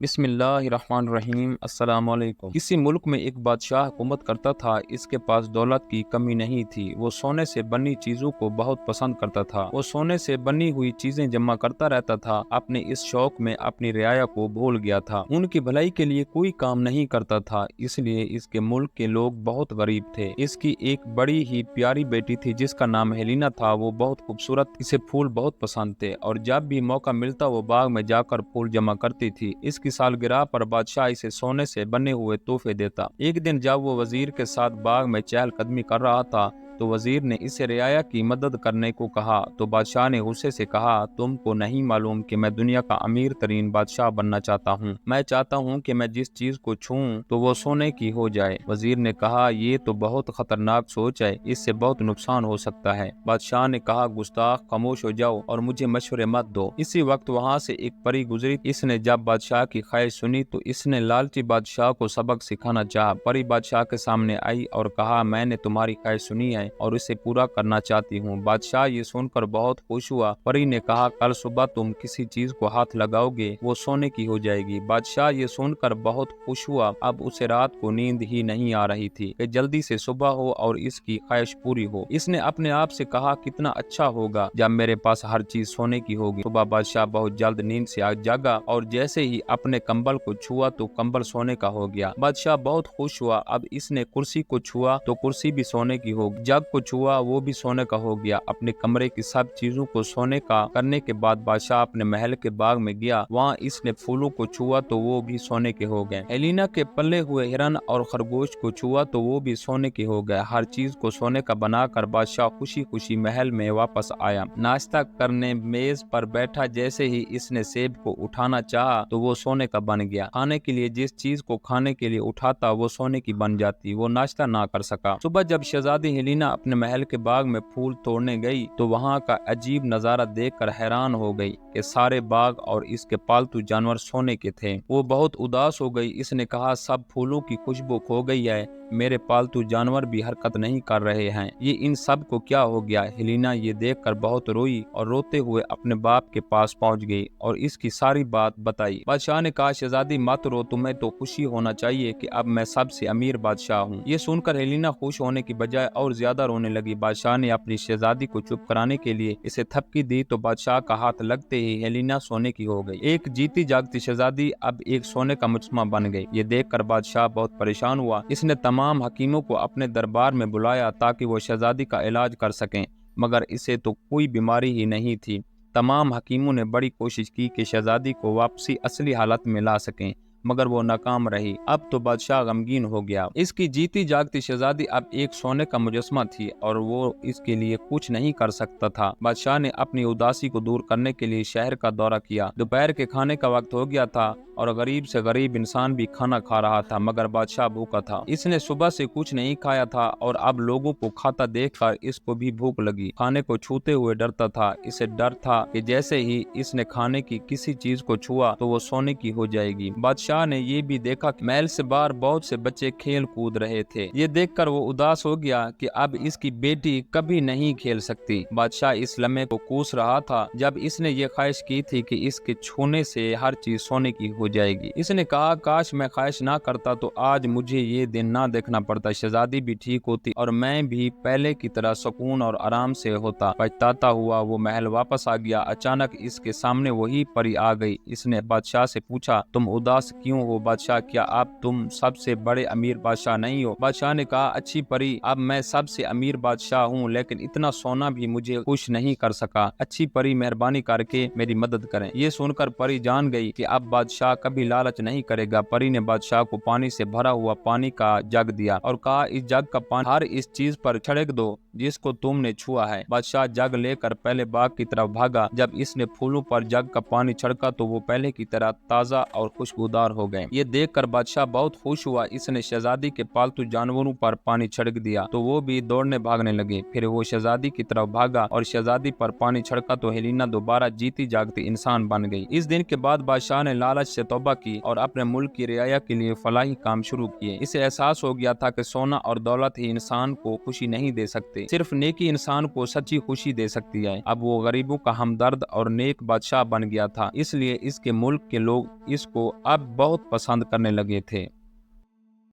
بسم اللہ الرحمن الرحیم۔ السلام علیکم۔ کسی ملک میں ایک بادشاہ حکومت کرتا تھا۔ اس کے پاس دولت کی کمی نہیں تھی۔ وہ سونے سے بنی چیزوں کو بہت پسند کرتا تھا۔ وہ سونے سے بنی ہوئی چیزیں جمع کرتا رہتا تھا۔ اپنے اس شوق میں اپنی رعایا کو بھول گیا تھا۔ ان کی بھلائی کے لیے کوئی کام نہیں کرتا تھا، اس لیے اس کے ملک کے لوگ بہت غریب تھے۔ اس کی ایک بڑی ہی پیاری بیٹی تھی جس کا نام ہیلینا تھا۔ وہ بہت خوبصورت، اسے پھول بہت پسند تھے اور جب بھی موقع ملتا وہ باغ میں جا کر پھول جمع کرتی تھی۔ اس کی سالگرہ پر بادشاہ اسے سونے سے بنے ہوئے تحفے دیتا۔ ایک دن جب وہ وزیر کے ساتھ باغ میں چہل قدمی کر رہا تھا تو وزیر نے اسے رعایا کی مدد کرنے کو کہا تو بادشاہ نے غصے سے کہا، تم کو نہیں معلوم کہ میں دنیا کا امیر ترین بادشاہ بننا چاہتا ہوں۔ میں چاہتا ہوں کہ میں جس چیز کو چھوؤں تو وہ سونے کی ہو جائے۔ وزیر نے کہا، یہ تو بہت خطرناک سوچ ہے، اس سے بہت نقصان ہو سکتا ہے۔ بادشاہ نے کہا، گستاخ، خاموش ہو جاؤ اور مجھے مشورے مت دو۔ اسی وقت وہاں سے ایک پری گزری۔ اس نے جب بادشاہ کی خواہش سنی تو اس نے لالچی بادشاہ کو سبق سکھانا چاہا۔ پری بادشاہ کے سامنے آئی اور کہا، میں نے تمہاری خواہش سنی ہے اور اسے پورا کرنا چاہتی ہوں۔ بادشاہ یہ سن کر بہت خوش ہوا۔ پری نے کہا، کل صبح تم کسی چیز کو ہاتھ لگاؤ گے وہ سونے کی ہو جائے گی۔ بادشاہ یہ سن کر بہت خوش ہوا۔ اب اسے رات کو نیند ہی نہیں آ رہی تھی کہ جلدی سے صبح ہو اور اس کی خواہش پوری ہو۔ اس نے اپنے آپ سے کہا، کتنا اچھا ہوگا جب میرے پاس ہر چیز سونے کی ہوگی۔ صبح بادشاہ بہت جلد نیند سے جاگا اور جیسے ہی اپنے کمبل کو چھوا تو کمبل سونے کا ہو گیا۔ بادشاہ بہت خوش ہوا۔ اب اس نے کرسی کو چھوا تو کرسی بھی سونے کی ہو گئی۔ جگ کو چھوا وہ بھی سونے کا ہو گیا۔ اپنے کمرے کی سب چیزوں کو سونے کا کرنے کے بعد بادشاہ اپنے محل کے باغ میں گیا۔ وہاں اس نے پھولوں کو چھوا تو وہ بھی سونے کے ہو گئے۔ ہیلینا کے پلے ہوئے ہرن اور خرگوش کو چھوا تو وہ بھی سونے کے ہو گئے۔ ہر چیز کو سونے کا بنا کر بادشاہ خوشی خوشی محل میں واپس آیا۔ ناشتہ کرنے میز پر بیٹھا، جیسے ہی اس نے سیب کو اٹھانا چاہا تو وہ سونے کا بن گیا۔ کھانے کے لیے جس چیز کو کھانے کے لیے اٹھاتا وہ سونے کی بن جاتی۔ وہ ناشتہ نہ کر سکا۔ صبح جب شہزادی ہیلینا اپنے محل کے باغ میں پھول توڑنے گئی تو وہاں کا عجیب نظارہ دیکھ کر حیران ہو گئی کہ سارے باغ اور اس کے پالتو جانور سونے کے تھے۔ وہ بہت اداس ہو گئی۔ اس نے کہا، سب پھولوں کی خوشبو کھو گئی ہے، میرے پالتو جانور بھی حرکت نہیں کر رہے ہیں، یہ ان سب کو کیا ہو گیا؟ ہیلینا یہ دیکھ کر بہت روئی اور روتے ہوئے اپنے باپ کے پاس پہنچ گئی اور اس کی ساری بات بتائی۔ بادشاہ نے کہا، شہزادی مت رو، تمہیں تو خوشی ہونا چاہیے کہ اب میں سب سے امیر بادشاہ ہوں۔ یہ سن کر ہیلینا خوش ہونے کی بجائے اور زیادہ رونے لگی۔ بادشاہ نے اپنی شہزادی کو چپ کرانے کے لیے اسے تھپکی دی تو بادشاہ کا ہاتھ لگتے ہی ہیلینا سونے کی ہو گئی۔ ایک جیتی جاگتی شہزادی اب ایک سونے کا مجسمہ بن گئی۔ یہ دیکھ کر بادشاہ بہت پریشان ہوا۔ اس نے تمام حکیموں کو اپنے دربار میں بلایا تاکہ وہ شہزادی کا علاج کر سکیں، مگر اسے تو کوئی بیماری ہی نہیں تھی۔ تمام حکیموں نے بڑی کوشش کی کہ شہزادی کو واپسی اصلی حالت میں لا سکیں، مگر وہ ناکام رہی۔ اب تو بادشاہ غمگین ہو گیا۔ اس کی جیتی جاگتی شہزادی اب ایک سونے کا مجسمہ تھی اور وہ اس کے لیے کچھ نہیں کر سکتا تھا۔ بادشاہ نے اپنی اداسی کو دور کرنے کے لیے شہر کا دورہ کیا۔ دوپہر کے کھانے کا وقت ہو گیا تھا اور غریب سے غریب انسان بھی کھانا کھا رہا تھا، مگر بادشاہ بھوکا تھا۔ اس نے صبح سے کچھ نہیں کھایا تھا اور اب لوگوں کو کھاتا دیکھ کر اس کو بھی بھوک لگی۔ کھانے کو چھوتے ہوئے ڈرتا تھا۔ اسے ڈر تھا کہ جیسے ہی اس نے کھانے کی کسی چیز کو چھوا تو وہ سونے کی ہو جائے گی۔ بادشاہ نے یہ بھی دیکھا کہ محل سے باہر بہت سے بچے کھیل کود رہے تھے۔ یہ دیکھ کر وہ اداس ہو گیا کہ اب اس کی بیٹی کبھی نہیں کھیل سکتی۔ بادشاہ اس لمحے کو کوس رہا تھا جب اس نے یہ خواہش کی تھی کہ اس کے چھونے سے ہر چیز سونے کی ہو جائے گی۔ اس نے کہا، کاش میں خواہش نہ کرتا تو آج مجھے یہ دن نہ دیکھنا پڑتا، شہزادی بھی ٹھیک ہوتی اور میں بھی پہلے کی طرح سکون اور آرام سے ہوتا۔ پچھتاتا ہوا وہ محل واپس آ گیا۔ اچانک اس کے سامنے وہی پری آ گئی۔ اس نے بادشاہ سے پوچھا، تم اداس کیوں ہو بادشاہ؟ کیا اب تم سب سے بڑے امیر بادشاہ نہیں ہو؟ بادشاہ نے کہا، اچھی پری، اب میں سب سے امیر بادشاہ ہوں لیکن اتنا سونا بھی مجھے خوش نہیں کر سکا۔ اچھی پری، مہربانی کر کے میری مدد کریں۔ یہ سن کر پری جان گئی کہ اب بادشاہ کبھی لالچ نہیں کرے گا۔ پری نے بادشاہ کو پانی سے بھرا ہوا پانی کا جگ دیا اور کہا، اس جگ کا پانی ہر اس چیز پر چھڑک دو جس کو تم نے چھوا ہے۔ بادشاہ جگ لے کر پہلے باغ کی طرف بھاگا۔ جب اس نے پھولوں پر جگ کا پانی چھڑکا تو وہ پہلے کی طرح تازہ اور خوشبودار سوار ہو گئے۔ یہ دیکھ کر بادشاہ بہت خوش ہوا۔ اس نے شہزادی کے پالتو جانوروں پر پانی چھڑک دیا تو وہ بھی دوڑنے بھاگنے لگے۔ پھر وہ شہزادی کی طرف بھاگا اور شہزادی پر پانی چھڑکا تو ہیلینا دوبارہ جیتی جاگتی انسان بن گئی۔ اس دن کے بعد بادشاہ نے لالچ سے توبہ کی اور اپنے ملک کی رعایا کے لیے فلاحی کام شروع کیے۔ اسے احساس ہو گیا تھا کہ سونا اور دولت ہی انسان کو خوشی نہیں دے سکتے، صرف نیکی انسان کو سچی خوشی دے سکتی ہے۔ اب وہ غریبوں کا ہمدرد اور نیک بادشاہ بن گیا تھا، اس لیے اس کے ملک کے لوگ اس کو اب بہت پسند کرنے لگے تھے۔